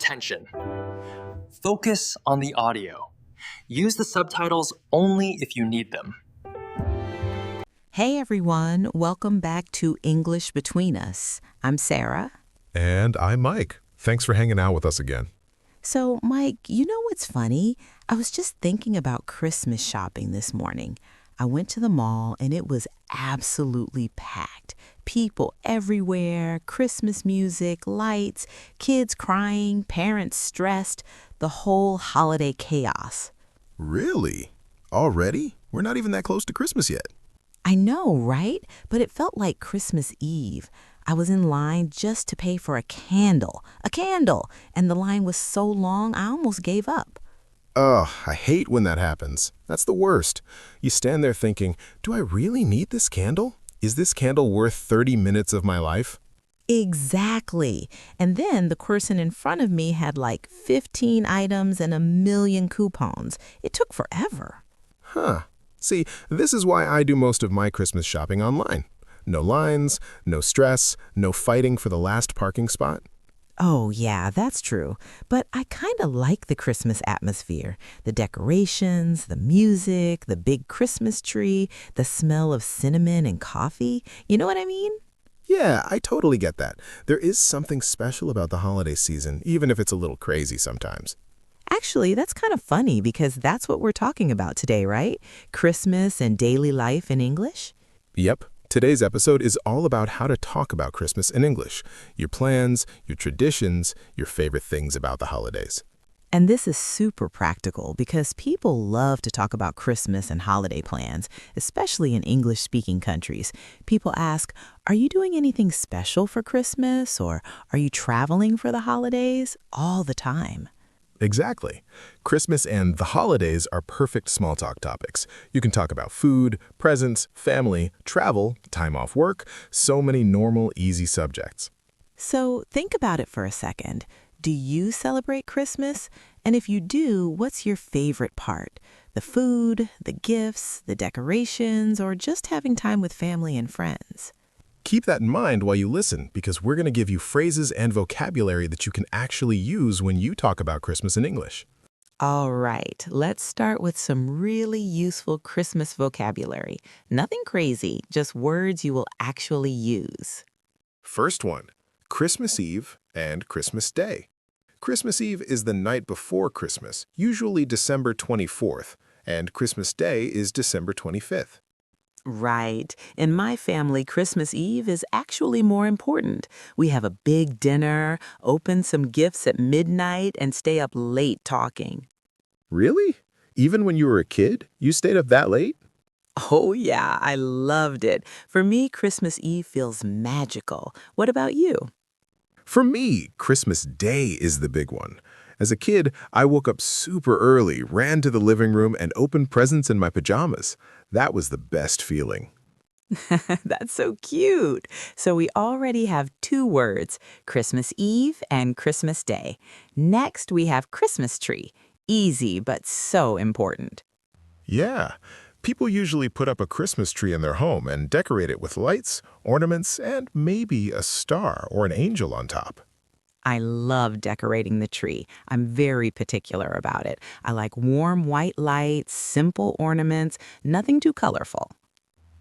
attention. Focus on the audio. Use the subtitles only if you need them. Hey everyone, welcome back to English Between Us. I'm Sarah. And I'm Mike. Thanks for hanging out with us again. So, Mike, you know what's funny? I was just thinking about Christmas shopping this morning. I went to the mall and it was absolutely packed. People everywhere, Christmas music, lights, kids crying, parents stressed, the whole holiday chaos. Really? Already? We're not even that close to Christmas yet. I know, right? But it felt like Christmas Eve. I was in line just to pay for a candle, and the line was so long I almost gave up. Ugh, I hate when that happens. That's the worst. You stand there thinking, do I really need this candle? Is this candle worth 30 minutes of my life? Exactly. And then the person in front of me had like 15 items and a million coupons. It took forever. Huh. See, this is why I do most of my Christmas shopping online. No lines, no stress, no fighting for the last parking spot. Oh, yeah, that's true. But I kind of like the Christmas atmosphere. The decorations, the music, the big Christmas tree, the smell of cinnamon and coffee. You know what I mean? Yeah, I totally get that. There is something special about the holiday season, even if it's a little crazy sometimes. Actually, that's kind of funny because that's what we're talking about today, right? Christmas and daily life in English? Yep. Today's episode is all about how to talk about Christmas in English, your plans, your traditions, your favorite things about the holidays. And this is super practical because people love to talk about Christmas and holiday plans, especially in English-speaking countries. People ask, are you doing anything special for Christmas? Or are you traveling for the holidays? All the time. Exactly. Christmas and the holidays are perfect small talk topics. You can talk about food, presents, family, travel, time off work, so many normal, easy subjects. So think about it for a second. Do you celebrate Christmas? And if you do, what's your favorite part? The food, the gifts, the decorations, or just having time with family and friends? Keep that in mind while you listen, because we're going to give you phrases and vocabulary that you can actually use when you talk about Christmas in English. All right, let's start with some really useful Christmas vocabulary. Nothing crazy, just words you will actually use. First one, Christmas Eve and Christmas Day. Christmas Eve is the night before Christmas, usually December 24th, and Christmas Day is December 25th. Right. In my family, Christmas Eve is actually more important. We have a big dinner, open some gifts at midnight, and stay up late talking. Really? Even when you were a kid, you stayed up that late? Oh, yeah, I loved it. For me, Christmas Eve feels magical. What about you? For me, Christmas Day is the big one. As a kid, I woke up super early, ran to the living room, and opened presents in my pajamas. That was the best feeling. That's so cute. So we already have two words, Christmas Eve and Christmas Day. Next, we have Christmas tree. Easy, but so important. Yeah, people usually put up a Christmas tree in their home and decorate it with lights, ornaments, and maybe a star or an angel on top. I love decorating the tree. I'm very particular about it. I like warm white lights, simple ornaments, nothing too colorful.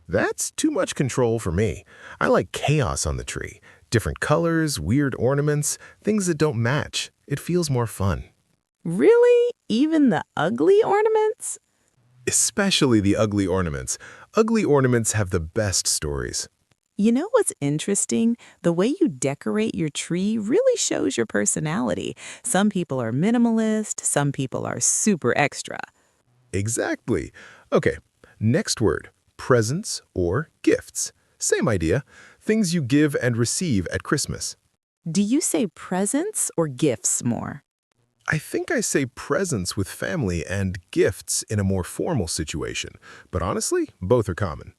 That's too much control for me. I like chaos on the tree. Different colors, weird ornaments, things that don't match. It feels more fun. Really? Even the ugly ornaments? Especially the ugly ornaments. Ugly ornaments have the best stories. You know what's interesting? The way you decorate your tree really shows your personality. Some people are minimalist, some people are super extra. Exactly. Okay, next word, presents or gifts. Same idea, things you give and receive at Christmas. Do you say presents or gifts more? I think I say presents with family and gifts in a more formal situation, but honestly, both are common.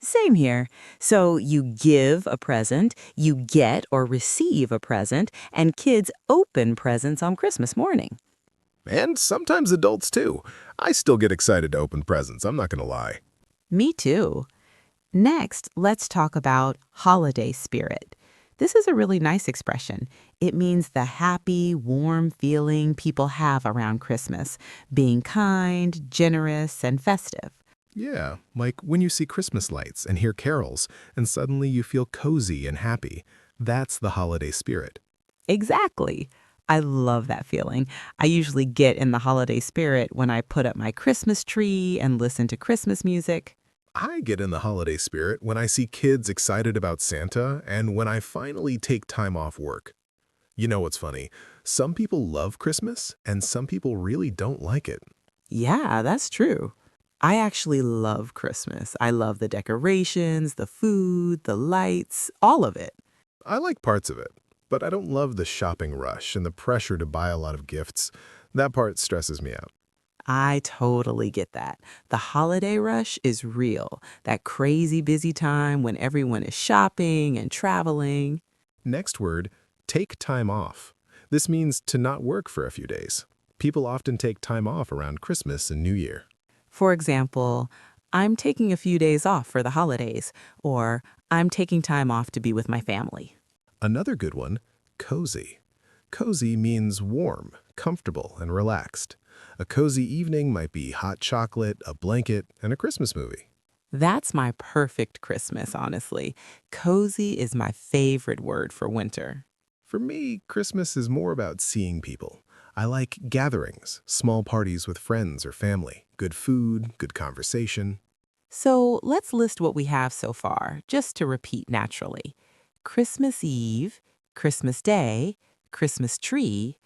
Same here. So you give a present, you get or receive a present, and kids open presents on Christmas morning. And sometimes adults too. I still get excited to open presents, I'm not gonna lie. Me too. Next, let's talk about holiday spirit. This is a really nice expression. It means the happy, warm feeling people have around Christmas, being kind, generous, and festive. Yeah, like when you see Christmas lights and hear carols, and suddenly you feel cozy and happy. That's the holiday spirit. Exactly. I love that feeling. I usually get in the holiday spirit when I put up my Christmas tree and listen to Christmas music. I get in the holiday spirit when I see kids excited about Santa and when I finally take time off work. You know what's funny? Some people love Christmas and some people really don't like it. Yeah, that's true. I actually love Christmas. I love the decorations, the food, the lights, all of it. I like parts of it, but I don't love the shopping rush and the pressure to buy a lot of gifts. That part stresses me out. I totally get that. The holiday rush is real. That crazy busy time when everyone is shopping and traveling. Next word, take time off. This means to not work for a few days. People often take time off around Christmas and New Year. For example, I'm taking a few days off for the holidays, or I'm taking time off to be with my family. Another good one, cozy. Cozy means warm, comfortable, and relaxed. A cozy evening might be hot chocolate, a blanket, and a Christmas movie. That's my perfect Christmas, honestly. Cozy is my favorite word for winter. For me, Christmas is more about seeing people. I like gatherings, small parties with friends or family, good food, good conversation. So let's list what we have so far, just to repeat naturally. Christmas Eve, Christmas Day, Christmas tree,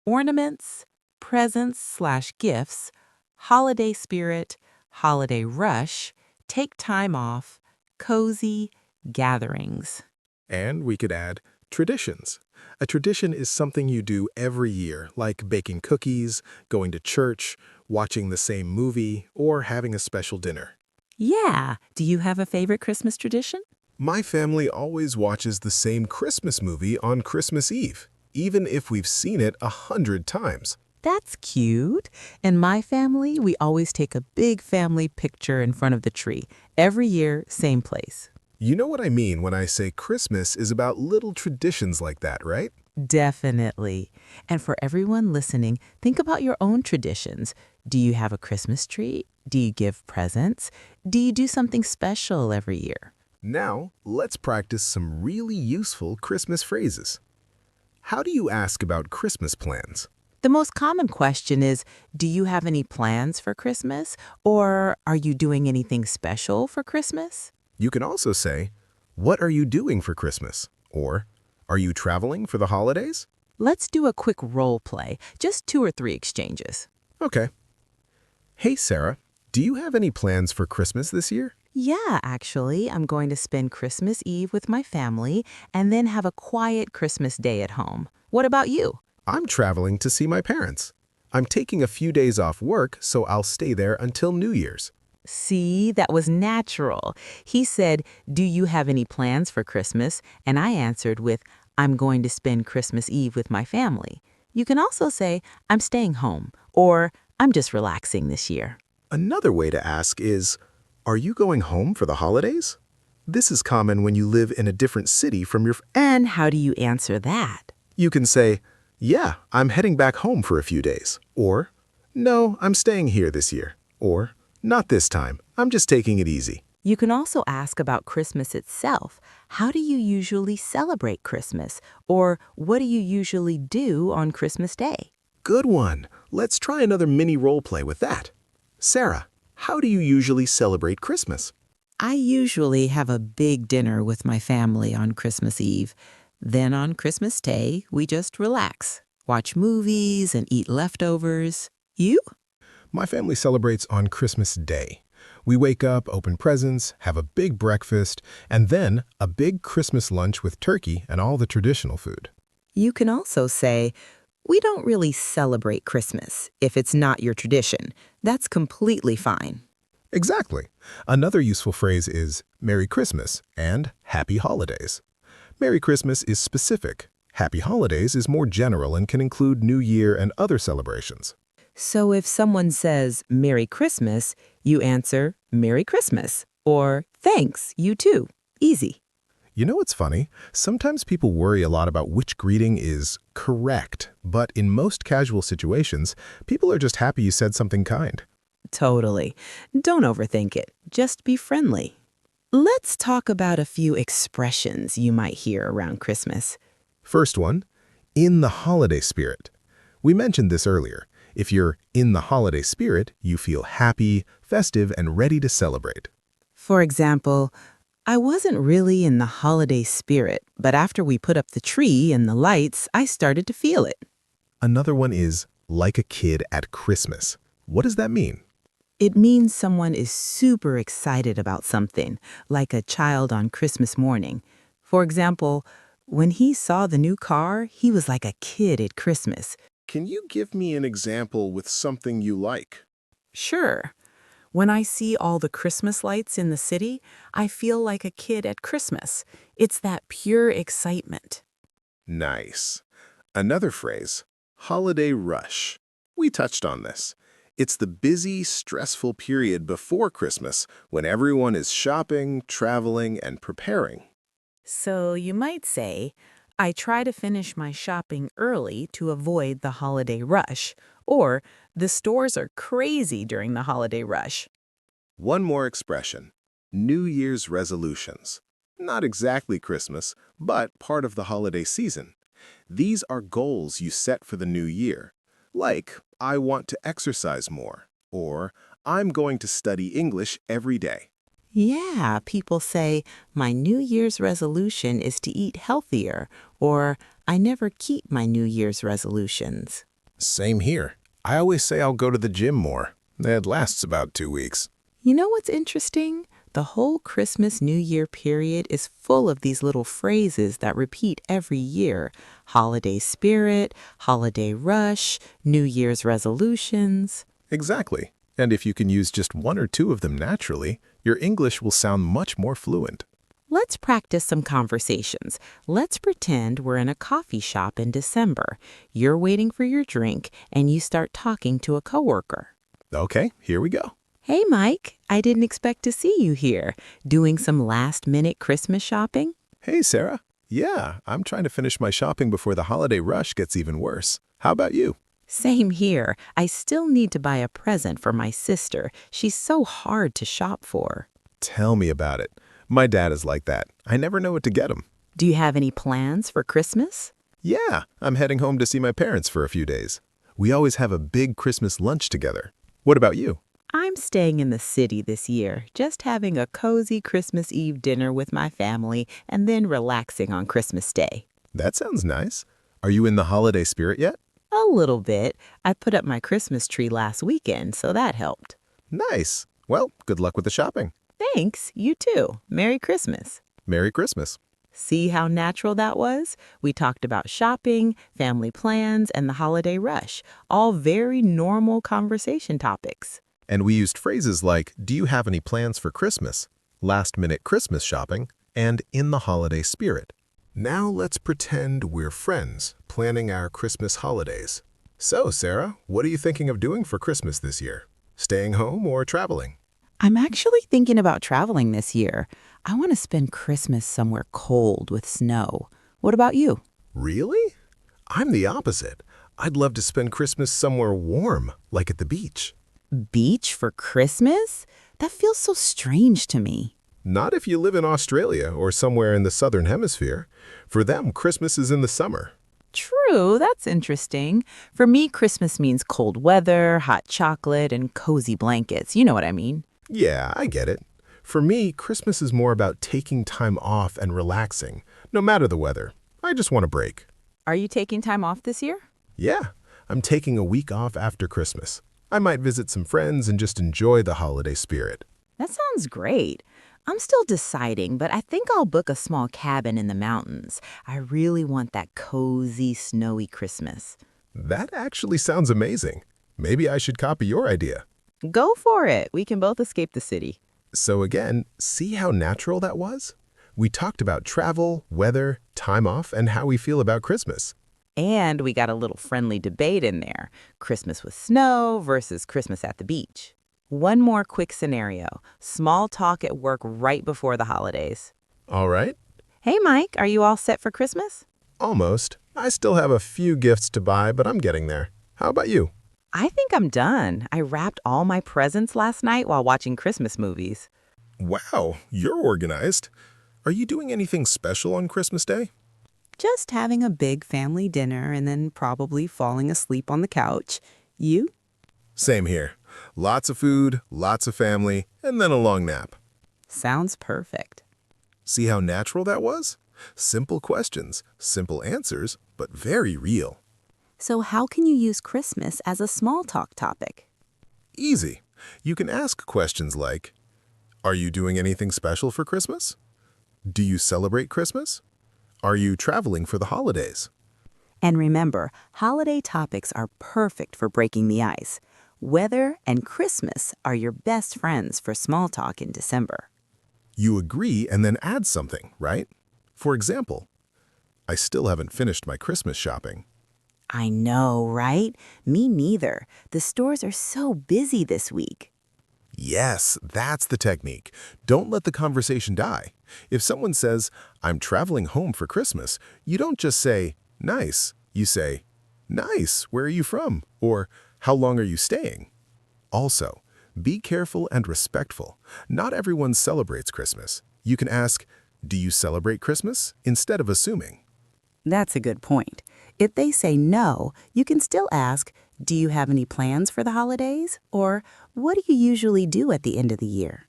ornaments, presents/gifts, holiday spirit, holiday rush, take time off, cozy, gatherings. And we could add traditions. A tradition is something you do every year, like baking cookies, going to church, watching the same movie, or having a special dinner. Yeah, do you have a favorite Christmas tradition? My family always watches the same Christmas movie on Christmas Eve, even if we've seen it 100 times. That's cute. In my family, we always take a big family picture in front of the tree. Every year, same place. You know what I mean when I say Christmas is about little traditions like that, right? Definitely. And for everyone listening, think about your own traditions. Do you have a Christmas tree? Do you give presents? Do you do something special every year? Now, let's practice some really useful Christmas phrases. How do you ask about Christmas plans? The most common question is, do you have any plans for Christmas? Or are you doing anything special for Christmas? You can also say, what are you doing for Christmas? Or, are you traveling for the holidays? Let's do a quick role play, just 2 or 3 exchanges. Okay. Hey, Sarah, do you have any plans for Christmas this year? Yeah, actually, I'm going to spend Christmas Eve with my family and then have a quiet Christmas day at home. What about you? I'm traveling to see my parents. I'm taking a few days off work, so I'll stay there until New Year's. See, that was natural. He said, do you have any plans for Christmas? And I answered with, I'm going to spend Christmas Eve with my family. You can also say, I'm staying home, or I'm just relaxing this year. Another way to ask is, are you going home for the holidays? This is common when you live in a different city from your... And how do you answer that? You can say, yeah, I'm heading back home for a few days. Or, no, I'm staying here this year. Or, not this time, I'm just taking it easy. You can also ask about Christmas itself. How do you usually celebrate Christmas? Or what do you usually do on Christmas Day? Good one. Let's try another mini role play with that. Sarah, how do you usually celebrate Christmas? I usually have a big dinner with my family on Christmas Eve. Then on Christmas Day, we just relax, watch movies and eat leftovers. You? My family celebrates on Christmas Day. We wake up, open presents, have a big breakfast, and then a big Christmas lunch with turkey and all the traditional food. You can also say, we don't really celebrate Christmas if it's not your tradition. That's completely fine. Exactly. Another useful phrase is Merry Christmas and Happy Holidays. Merry Christmas is specific. Happy Holidays is more general and can include New Year and other celebrations. So if someone says Merry Christmas, you answer Merry Christmas or Thanks, you too. Easy. You know what's funny? Sometimes people worry a lot about which greeting is correct, but in most casual situations, people are just happy you said something kind. Totally. Don't overthink it. Just be friendly. Let's talk about a few expressions you might hear around Christmas. First one, in the holiday spirit. We mentioned this earlier. If you're in the holiday spirit, you feel happy, festive, and ready to celebrate. For example, I wasn't really in the holiday spirit, but after we put up the tree and the lights, I started to feel it. Another one is like a kid at Christmas. What does that mean? It means someone is super excited about something, like a child on Christmas morning. For example, when he saw the new car, he was like a kid at Christmas. Can you give me an example with something you like? Sure. When I see all the Christmas lights in the city, I feel like a kid at Christmas. It's that pure excitement. Nice. Another phrase, holiday rush. We touched on this. It's the busy, stressful period before Christmas when everyone is shopping, traveling, and preparing. So you might say, I try to finish my shopping early to avoid the holiday rush, or the stores are crazy during the holiday rush. One more expression, New Year's resolutions. Not exactly Christmas, but part of the holiday season. These are goals you set for the new year, like, I want to exercise more, or I'm going to study English every day. Yeah, people say, my New Year's resolution is to eat healthier, or I never keep my New Year's resolutions. Same here. I always say I'll go to the gym more. It lasts about 2 weeks. You know what's interesting? The whole Christmas New Year period is full of these little phrases that repeat every year. Holiday spirit, holiday rush, New Year's resolutions. Exactly. And if you can use just one or two of them naturally, your English will sound much more fluent. Let's practice some conversations. Let's pretend we're in a coffee shop in December. You're waiting for your drink, and you start talking to a coworker. Okay, here we go. Hey, Mike, I didn't expect to see you here. Doing some last-minute Christmas shopping? Hey, Sarah. Yeah, I'm trying to finish my shopping before the holiday rush gets even worse. How about you? Same here. I still need to buy a present for my sister. She's so hard to shop for. Tell me about it. My dad is like that. I never know what to get him. Do you have any plans for Christmas? Yeah, I'm heading home to see my parents for a few days. We always have a big Christmas lunch together. What about you? I'm staying in the city this year, just having a cozy Christmas Eve dinner with my family and then relaxing on Christmas Day. That sounds nice. Are you in the holiday spirit yet? A little bit. I put up my Christmas tree last weekend, so that helped. Nice. Well, good luck with the shopping. Thanks. You too. Merry Christmas. Merry Christmas. See how natural that was? We talked about shopping, family plans, and the holiday rush, all very normal conversation topics. And we used phrases like, do you have any plans for Christmas, last-minute Christmas shopping, and in the holiday spirit. Now let's pretend we're friends, planning our Christmas holidays. So, Sarah, what are you thinking of doing for Christmas this year? Staying home or traveling? I'm actually thinking about traveling this year. I want to spend Christmas somewhere cold with snow. What about you? Really? I'm the opposite. I'd love to spend Christmas somewhere warm, like at the beach. Beach for Christmas? That feels so strange to me. Not if you live in Australia or somewhere in the southern hemisphere. For them, Christmas is in the summer. True, that's interesting. For me, Christmas means cold weather, hot chocolate, and cozy blankets. You know what I mean. Yeah, I get it. For me, Christmas is more about taking time off and relaxing, no matter the weather. I just want a break. Are you taking time off this year? Yeah, I'm taking a week off after Christmas. I might visit some friends and just enjoy the holiday spirit. That sounds great. I'm still deciding, but I think I'll book a small cabin in the mountains. I really want that cozy, snowy Christmas. That actually sounds amazing. Maybe I should copy your idea. Go for it. We can both escape the city. So again, see how natural that was? We talked about travel, weather, time off, and how we feel about Christmas. And we got a little friendly debate in there. Christmas with snow versus Christmas at the beach. One more quick scenario. Small talk at work right before the holidays. All right. Hey, Mike, are you all set for Christmas? Almost. I still have a few gifts to buy, but I'm getting there. How about you? I think I'm done. I wrapped all my presents last night while watching Christmas movies. Wow, you're organized. Are you doing anything special on Christmas Day? Just having a big family dinner and then probably falling asleep on the couch. You? Same here. Lots of food, lots of family, and then a long nap. Sounds perfect. See how natural that was? Simple questions, simple answers, but very real. So how can you use Christmas as a small talk topic? Easy. You can ask questions like, are you doing anything special for Christmas? Do you celebrate Christmas? Are you traveling for the holidays? And remember, holiday topics are perfect for breaking the ice. Weather and Christmas are your best friends for small talk in December. You agree and then add something, right? For example, I still haven't finished my Christmas shopping. I know, right? Me neither. The stores are so busy this week. Yes, that's the technique. Don't let the conversation die. If someone says, I'm traveling home for Christmas, you don't just say, nice. You say, nice, where are you from? Or, how long are you staying? Also, be careful and respectful. Not everyone celebrates Christmas. You can ask, do you celebrate Christmas? Instead of assuming. That's a good point. If they say no, you can still ask, do you have any plans for the holidays? Or what do you usually do at the end of the year?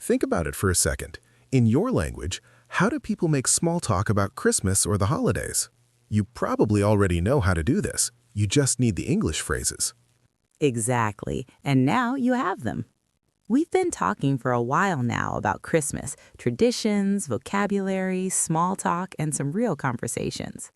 Think about it for a second. In your language, how do people make small talk about Christmas or the holidays? You probably already know how to do this. You just need the English phrases. Exactly. And now you have them. We've been talking for a while now about Christmas, traditions, vocabulary, small talk, and some real conversations.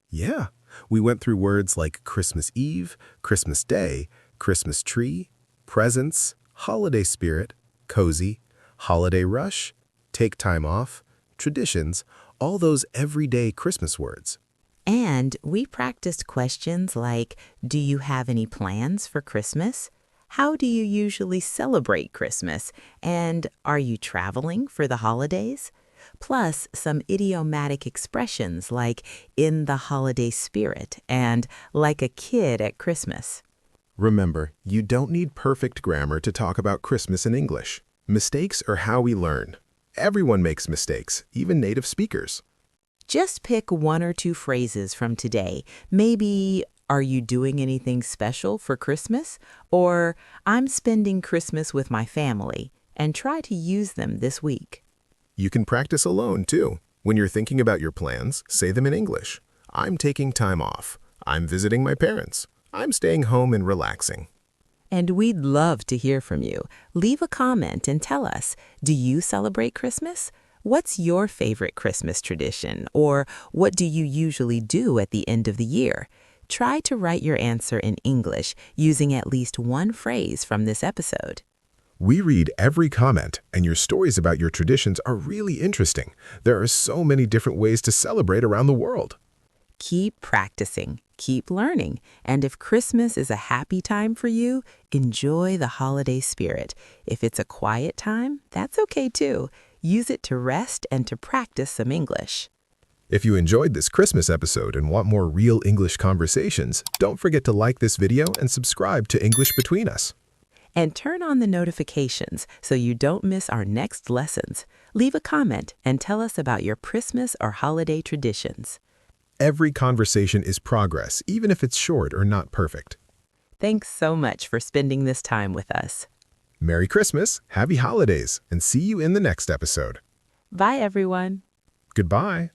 Yeah, we went through words like Christmas Eve, Christmas Day, Christmas tree, presents, holiday spirit, cozy, holiday rush, take time off, traditions, all those everyday Christmas words. And we practiced questions like, do you have any plans for Christmas? How do you usually celebrate Christmas? And are you traveling for the holidays? Plus some idiomatic expressions like in the holiday spirit and like a kid at Christmas. Remember, you don't need perfect grammar to talk about Christmas in English. Mistakes are how we learn. Everyone makes mistakes, even native speakers. Just pick one or two phrases from today. Maybe, are you doing anything special for Christmas? Or, I'm spending Christmas with my family, and try to use them this week. You can practice alone, too. When you're thinking about your plans, say them in English. I'm taking time off. I'm visiting my parents. I'm staying home and relaxing. And we'd love to hear from you. Leave a comment and tell us, do you celebrate Christmas? What's your favorite Christmas tradition? Or what do you usually do at the end of the year? Try to write your answer in English using at least one phrase from this episode. We read every comment, and your stories about your traditions are really interesting. There are so many different ways to celebrate around the world. Keep practicing, keep learning, and if Christmas is a happy time for you, enjoy the holiday spirit. If it's a quiet time, that's okay too. Use it to rest and to practice some English. If you enjoyed this Christmas episode and want more real English conversations, don't forget to like this video and subscribe to English Between Us. And turn on the notifications so you don't miss our next lessons. Leave a comment and tell us about your Christmas or holiday traditions. Every conversation is progress, even if it's short or not perfect. Thanks so much for spending this time with us. Merry Christmas, Happy Holidays, and see you in the next episode. Bye, everyone. Goodbye.